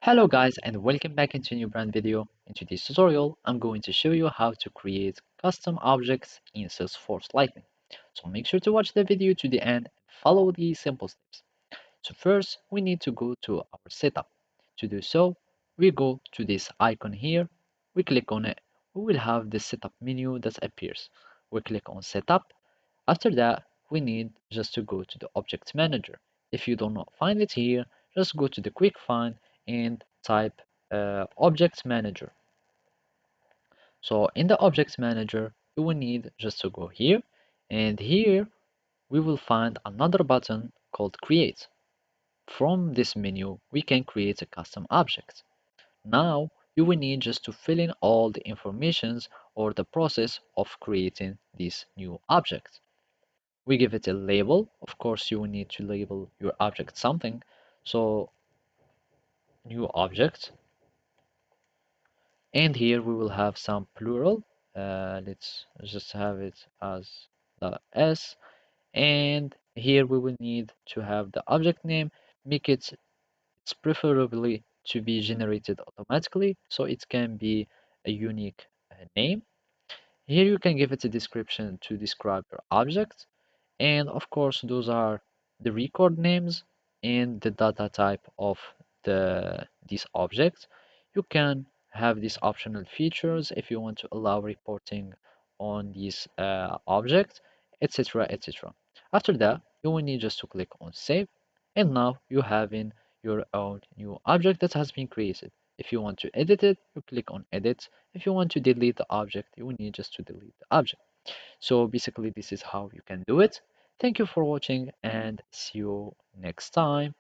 Hello guys and welcome back into a new brand video. In today's tutorial, I'm going to show you how to create custom objects in Salesforce Lightning. So make sure to watch the video to the end and follow these simple steps. So first, we need to go to our setup. To do so, we go to this icon here, we click on it, we will have the setup menu that appears. We click on setup. After that, we need just to go to the object manager. If you do not find it here, just go to the quick find and type object manager. So in the object manager, you will need just to go here, and here we will find another button called create. From this menu, we can create a custom object. Now you will need just to fill in all the informations or the process of creating this new object. We give it a label. Of course, you will need to label your object something. So new object, and here we will have some plural. Let's just have it as the S, and here we will need to have the object name. Make it's preferably to be generated automatically, so it can be a unique name. Here you can give it a description to describe your object. And of course, those are the record names and the data type of these objects. You can have these optional features if you want to allow reporting on these objects, etc. etc. After that, you will need just to click on save, and now you have in your own new object that has been created. If you want to edit it, you click on edit. If you want to delete the object, you will need just to delete the object. So basically, this is how you can do it. Thank you for watching and see you next time.